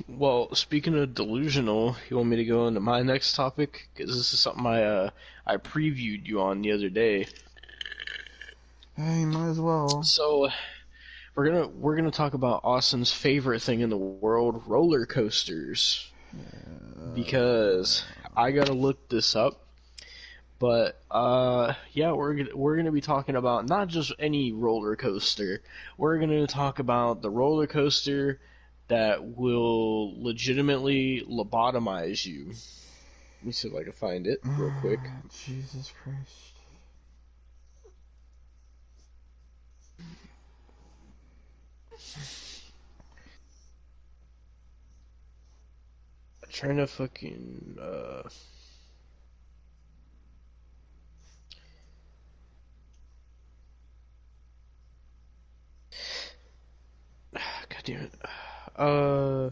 Well, speaking of delusional, you want me to go into my next topic? Because this is something I previewed you on the other day. Hey, might as well. So we're gonna talk about Austin's favorite thing in the world, roller coasters. Because I gotta look this up. But yeah, we're gonna be talking about not just any roller coaster. We're gonna talk about the roller coaster that will legitimately lobotomize you. Let me see if I can find it real quick. Jesus Christ. I'm trying to fucking God damn it. Uh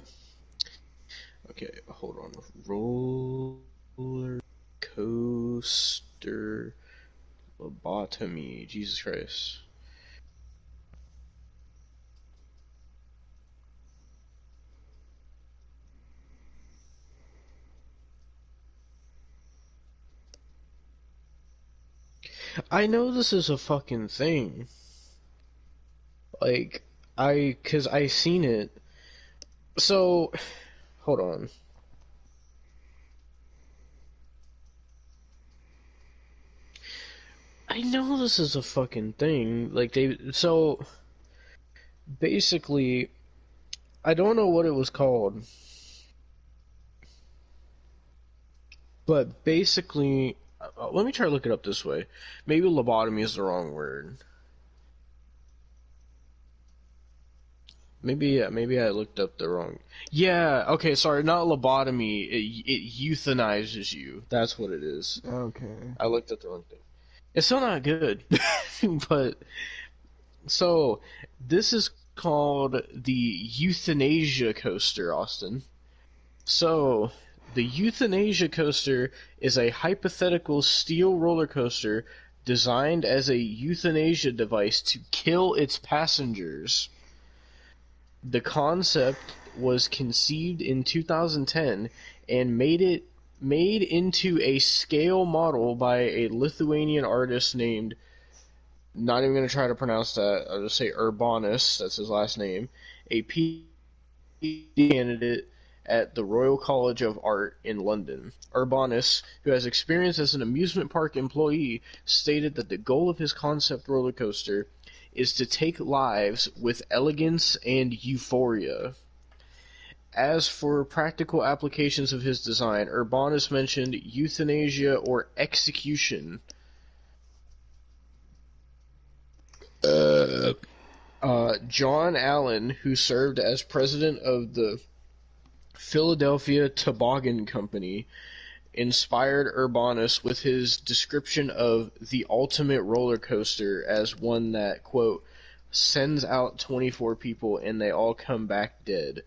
okay, hold on. Roller coaster lobotomy. Jesus Christ. I know this is a fucking thing. Like cuz I seen it. So, hold on. I know this is a fucking thing. Basically, I don't know what it was called, but basically, let me try to look it up this way. Maybe lobotomy is the wrong word. Maybe I looked up the wrong. Yeah, okay, sorry, not lobotomy. It euthanizes you. That's what it is. Okay. I looked up the wrong thing. It's still not good, but so this is called the Euthanasia coaster, Austin. So, the Euthanasia coaster is a hypothetical steel roller coaster designed as a euthanasia device to kill its passengers. The concept was conceived in 2010 and made into a scale model by a Lithuanian artist named, not even going to try to pronounce that, I'll just say Urbanus, that's his last name, a PhD candidate at the Royal College of Art in London. Urbanus, who has experience as an amusement park employee, stated that the goal of his concept roller coaster is to take lives with elegance and euphoria. As for practical applications of his design, Urbanus mentioned euthanasia or execution. Uh, John Allen, who served as president of the Philadelphia Toboggan Company, inspired Urbanus with his description of the ultimate roller coaster as one that, quote, sends out 24 people and they all come back dead.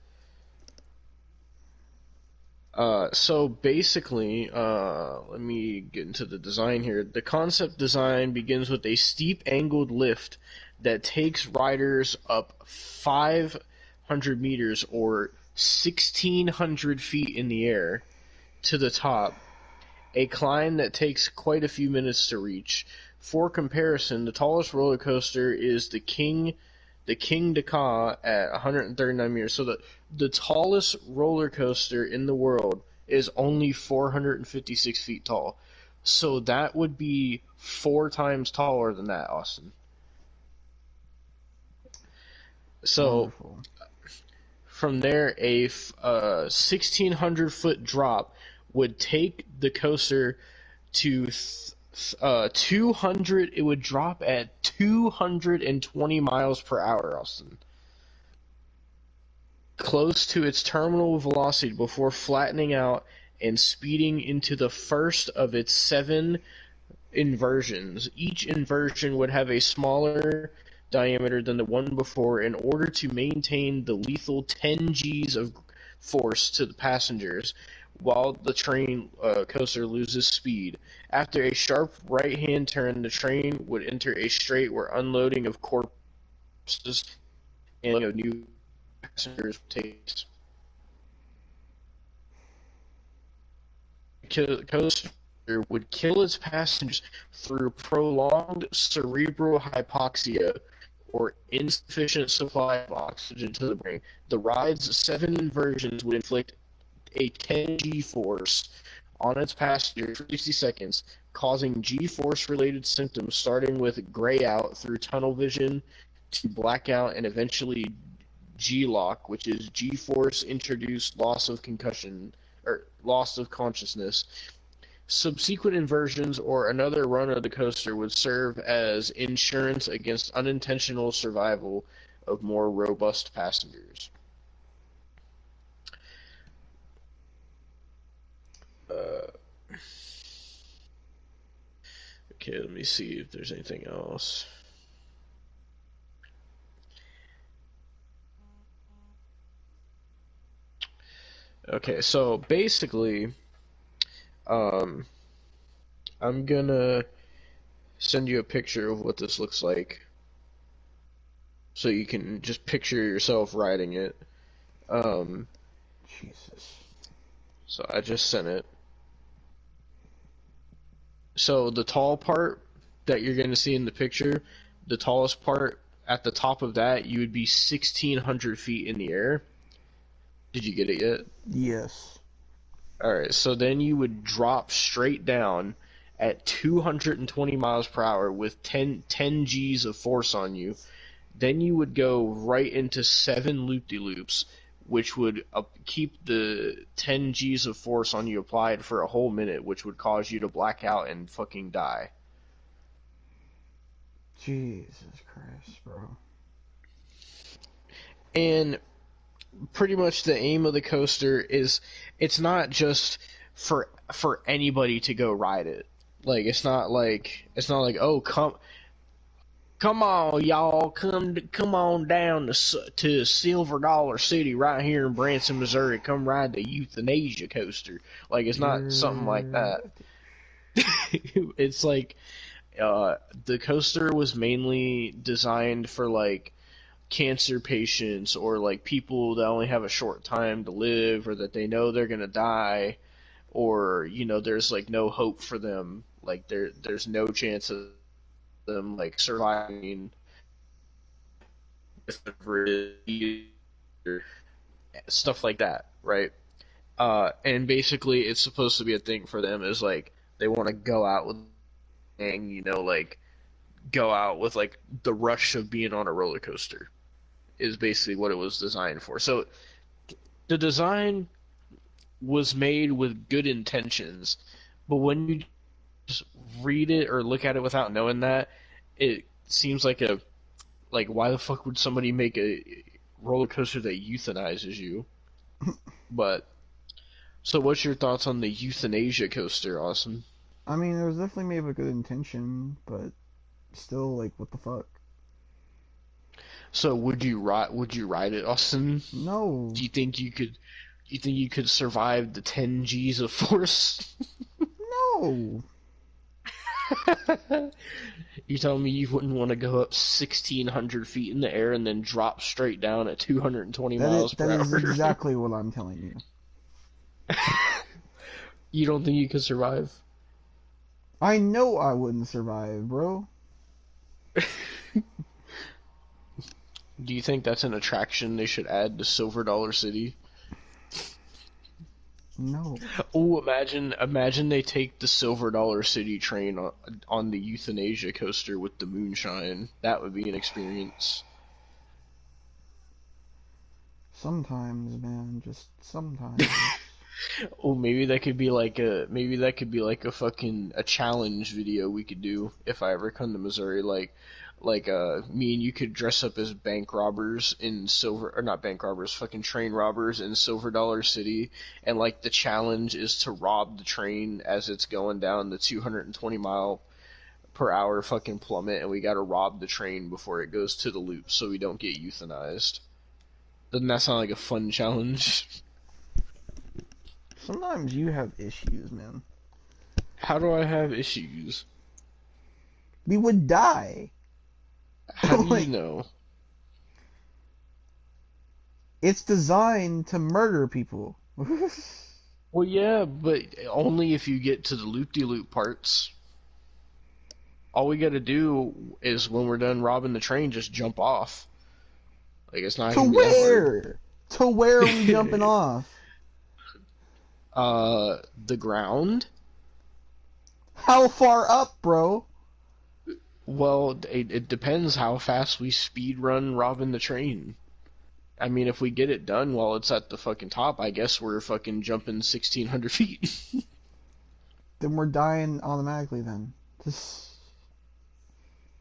So basically, let me get into the design here. The concept design begins with a steep angled lift that takes riders up 500 meters or 1,600 feet in the air to the top, a climb that takes quite a few minutes to reach. For comparison, the tallest roller coaster is the King Dakar at 139 meters. So the tallest roller coaster in the world is only 456 feet tall. So that would be 4 times taller than that, Austin. So Wonderful. from there, a 1,600-foot drop would take the coaster to 200. It would drop at 220 miles per hour, Austin, close to its terminal velocity before flattening out and speeding into the first of its 7 inversions. Each inversion would have a smaller diameter than the one before in order to maintain the lethal 10 Gs of force to the passengers while the train coaster loses speed. After a sharp right-hand turn, the train would enter a straight where unloading of corpses and of new passengers takes. coaster would kill its passengers through prolonged cerebral hypoxia or insufficient supply of oxygen to the brain. The ride's 7 inversions would inflict a 10 G-force on its passenger for 60 seconds, causing G-force related symptoms starting with gray out through tunnel vision to blackout and eventually G-lock, which is G-force induced loss of concussion or loss of consciousness. Subsequent inversions or another run of the coaster would serve as insurance against unintentional survival of more robust passengers. Uh, okay, let me see if there's anything else. Okay, so basically, um, I'm gonna send you a picture of what this looks like so you can just picture yourself riding it. Um, Jesus. so I just sent it. So the tall part that you're going to see in the picture, the tallest part at the top of that, you would be 1,600 feet in the air. Did you get it yet? Yes. Alright, so then you would drop straight down at 220 miles per hour with 10 G's of force on you. Then you would go right into 7 loop-de-loops, which would keep the 10 G's of force on you applied for a whole minute, which would cause you to black out and fucking die. Jesus Christ, bro. And pretty much the aim of the coaster is it's not just for anybody to go ride it. Like it's not like oh come on y'all come on down to Silver Dollar City right here in Branson, Missouri. Come ride the Euthanasia coaster. Like it's not something like You're... that. It's like the coaster was mainly designed for like cancer patients or like people that only have a short time to live or that they know they're gonna die or there's like no hope for them, like there's no chance of them like surviving stuff like that, right? And basically it's supposed to be a thing for them is like they want to go out with and like go out with like the rush of being on a roller coaster is basically what it was designed for. So the design was made with good intentions, but when you just read it or look at it without knowing that, it seems like why the fuck would somebody make a roller coaster that euthanizes you? But so what's your thoughts on the Euthanasia coaster, Austin? I mean, it was definitely made with good intention, but still, like, what the fuck? So would you ride it, Austin? No. Do you think you could survive the 10 G's of force? No. You telling me you wouldn't want to go up 1,600 feet in the air and then drop straight down at 220 miles That per is hour? exactly what I'm telling you. You don't think you could survive? I know I wouldn't survive, bro. Do you think that's an attraction they should add to Silver Dollar City? No. Oh, imagine they take the Silver Dollar City train on the Euthanasia coaster with the moonshine. That would be an experience. Sometimes, man, just sometimes. Oh, maybe that could be like a fucking a challenge video we could do if I ever come to Missouri. Like me and you could dress up as bank robbers in Silver or not bank robbers, fucking train robbers in Silver Dollar City, and like the challenge is to rob the train as it's going down the 220 mile per hour fucking plummet, and we gotta rob the train before it goes to the loop so we don't get euthanized. Doesn't that sound like a fun challenge? Sometimes you have issues, man. How do I have issues? We would die. How do you Like, know? it's designed to murder people. Well, yeah, but only if you get to the loop-de-loop parts. All we gotta do is when we're done robbing the train, just jump off. Like, it's not To gonna be that hard. where? To where are we jumping off? The ground? How far up, bro? Well, it depends how fast we speed run robbing the train. I mean, if we get it done while it's at the fucking top, I guess we're fucking jumping 1,600 feet. Then we're dying automatically then. Just...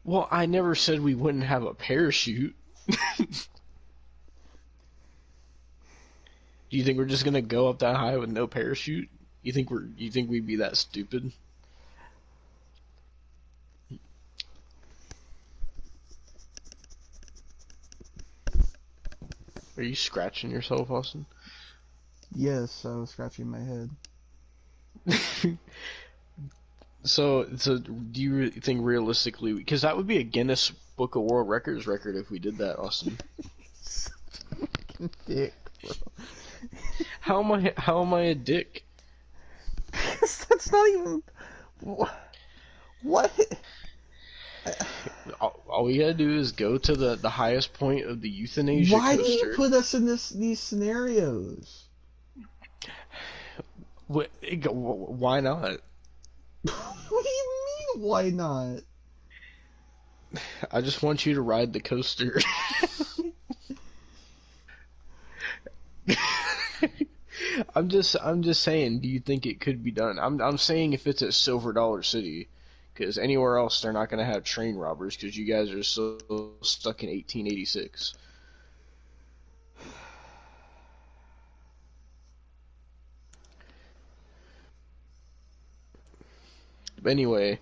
Well, I never said we wouldn't have a parachute. Do you think we're just gonna go up that high with no parachute? You think we'd be that stupid? Are you scratching yourself, Austin? Yes, I was scratching my head. So do you think realistically, because that would be a Guinness Book of World Records record if we did that, Austin? Dick, bro. How am I a dick? That's not even... What? All we gotta do is go to the highest point of the Euthanasia Why do you coaster. put us in these scenarios? Why not? What do you mean, why not? I just want you to ride the coaster. I'm just saying, do you think it could be done? I'm saying if it's at Silver Dollar City, because anywhere else they're not gonna have train robbers because you guys are so stuck in 1886. But anyway,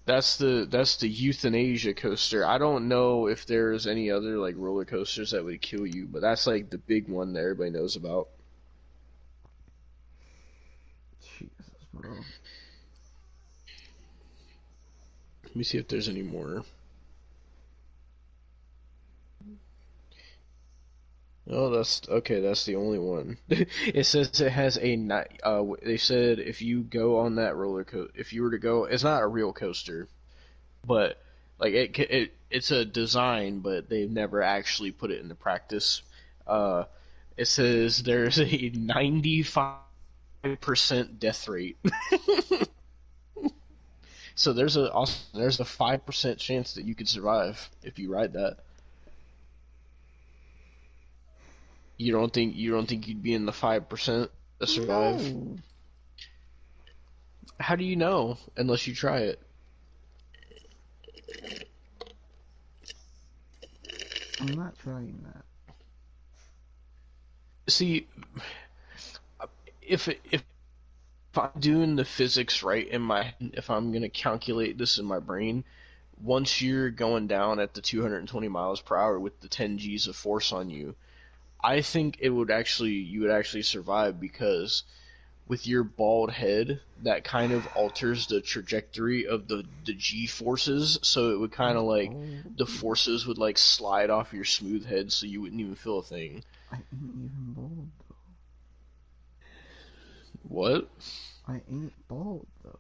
that's the Euthanasia coaster. I don't know if there's any other like roller coasters that would kill you, but that's like the big one that everybody knows about. Jesus, bro. Let me see if there's any more. Oh, that's okay. That's the only one. It says it has a night. They said if you go on that roller coaster, if you were to go, it's not a real coaster, but like it's a design, but they've never actually put it into practice. Uh, it says there's a 95% death rate. So there's a 5% chance that you could survive if you ride that. You don't think you'd be in the 5% to survive? No, How do you know unless you try it? I'm not trying that. See, if I'm doing the physics right in my if I'm gonna calculate this in my brain, once you're going down at the 220 miles per hour with the 10 G's of force on you, I think you would actually survive because with your bald head, that kind of alters the trajectory of the G forces, so it would kind of like the forces would like slide off your smooth head, so you wouldn't even feel a thing. I ain't even bald though. What? I ain't bald though.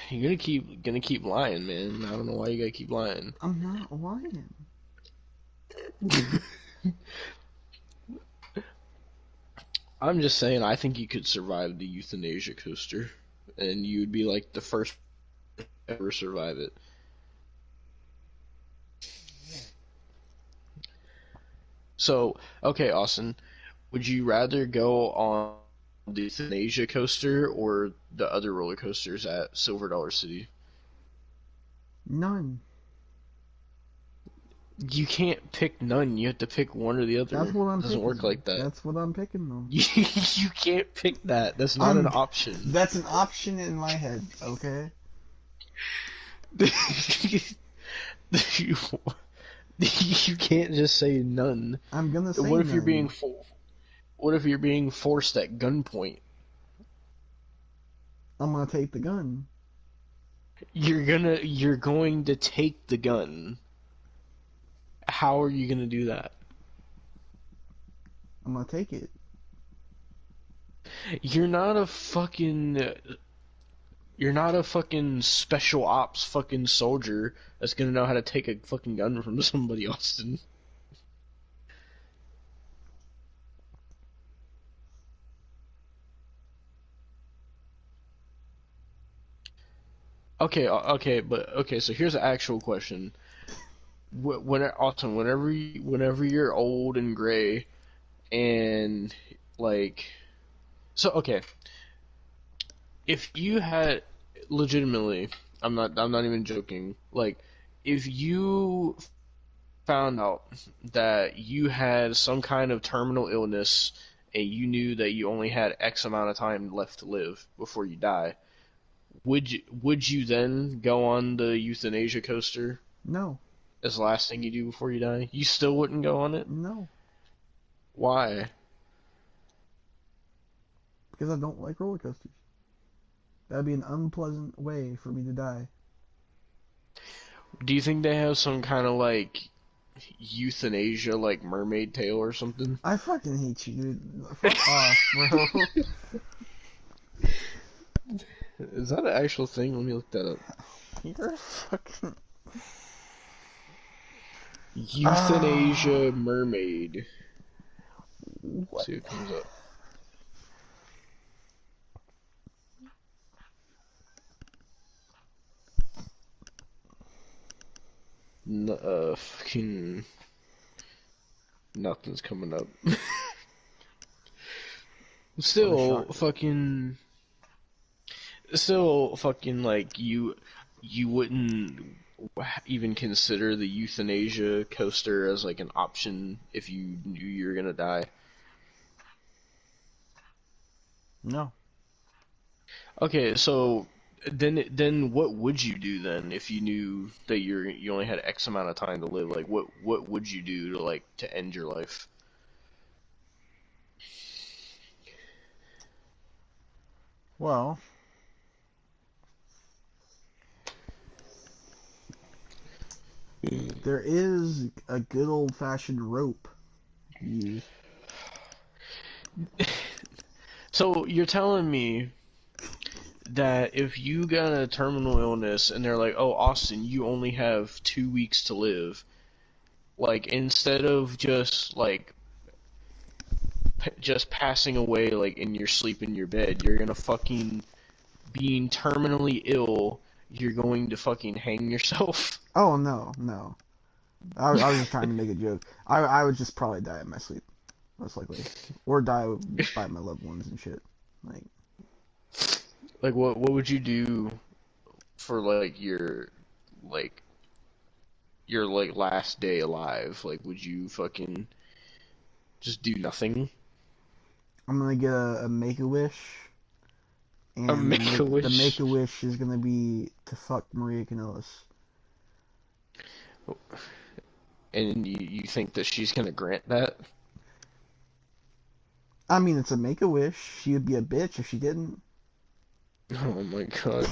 You're gonna keep lying, man. I don't know why you gotta keep lying. I'm not lying. I'm just saying, I think you could survive the Euthanasia coaster, and you would be like the first to ever survive it. So, okay, Austin, would you rather go on the Euthanasia coaster or the other roller coasters at Silver Dollar City? None. You can't pick none. You have to pick one or the other. That's what I'm It doesn't picking. work like that. That's what I'm picking though. You can't pick that. That's not an option. That's an option in my head, okay? you, you can't just say none. I'm gonna say What if none. you're being what if you're being forced at gunpoint? I'm gonna take the gun. You're going to take the gun. How are you gonna do that? I'm gonna take it. You're not a fucking you're not a fucking special ops fucking soldier that's gonna know how to take a fucking gun from somebody, Austin. Okay, but okay. So here's an actual question. Austin, whenever you're old and gray and like, so okay, if you had legitimately, I'm not even joking. Like, if you found out that you had some kind of terminal illness and you knew that you only had X amount of time left to live before you die, would you then go on the euthanasia coaster No, as the last thing you do before you die? You still wouldn't go on it? no, Why? because I don't like roller coasters. That'd be an unpleasant way for me to die. Do you think they have some kind of like euthanasia like mermaid tail or something? I fucking hate you, dude. Fuck off, bro. Is that an actual thing? Let me look that up. You're fucking. Ah, Euthanasia mermaid. what? See what comes up. Fucking nothing's coming up. What a Still shocker. fucking still fucking like you wouldn't even consider the euthanasia coaster as like an option if you knew you were gonna die. No. Okay, so then what would you do then if you knew that you only had X amount of time to live? Like what would you do to like to end your life? Well, there is a good old fashioned rope you use. So you're telling me that if you got a terminal illness and they're like, "Oh, Austin, you only have 2 weeks to live," like instead of just like just passing away like in your sleep in your bed, you're gonna fucking being terminally ill, you're going to fucking hang yourself. Oh, no, no. I was just trying to make a joke. I would just probably die in my sleep, most likely. Or die by my loved ones and shit. Like, Like what would you do for like your like last day alive? Like would you fucking just do nothing? I'm gonna get a make-a-wish, A and make a the wish? make-a-wish is gonna be to fuck Maria Kanellis. And you think that she's gonna grant that? I mean, it's a make-a-wish. She would be a bitch if she didn't. Oh my god.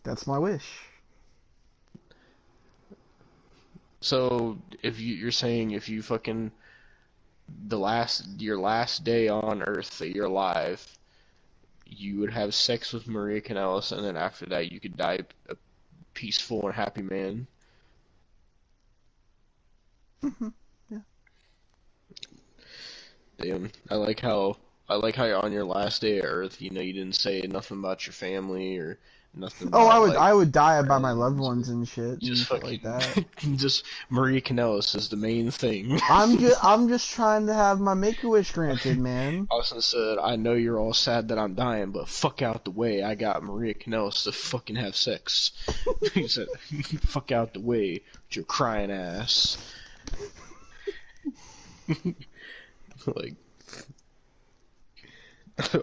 That's my wish. So if you're saying if you fucking the last your last day on Earth that you're alive, you would have sex with Maria Kanellis, and then after that you could die a peaceful and happy man. Yeah. Damn, I like how you're on your last day of Earth. You know, you didn't say nothing about your family or nothing Oh, about I like would die by my loved friends. ones and shit Just and shit like fucking, that. just Maria Kanellis is the main thing. I'm just trying to have my make-a-wish granted, man. Austin said, "I know you're all sad that I'm dying, but fuck out the way. I got Maria Kanellis to fucking have sex." He said, "Fuck out the way with your crying ass." Like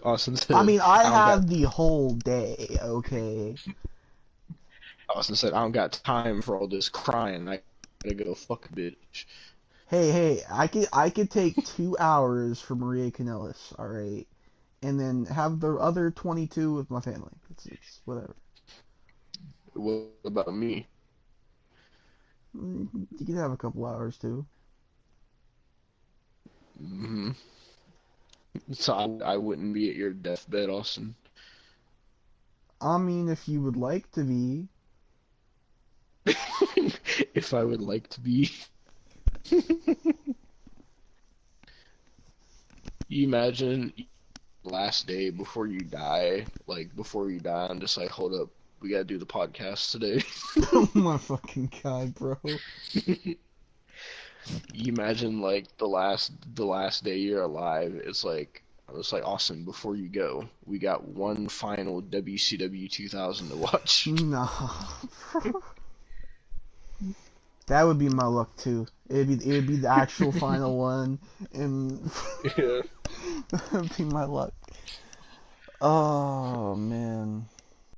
Austin I said, mean, I "I don't got." have the whole day, okay? Austin said, "I don't got time for all this crying. I gotta go fuck a bitch." Hey, I could take 2 hours for Maria Kanellis, all right, and then have the other 22 with my family. It's whatever. What about me? You can have a couple hours too. Hmm. So I wouldn't be at your deathbed, Austin. I mean, if you would like to be. If I would like to be. You imagine last day before you die, like before you die, I'm just like, hold up, we gotta do the podcast today. Oh my fucking god, bro. You imagine like the last day you're alive. It's like I was like, Austin, before you go, we got one final WCW 2000 to watch. Nah, bro. That would be my luck too. It'd be the actual final one, and Yeah. that would be my luck. Oh man.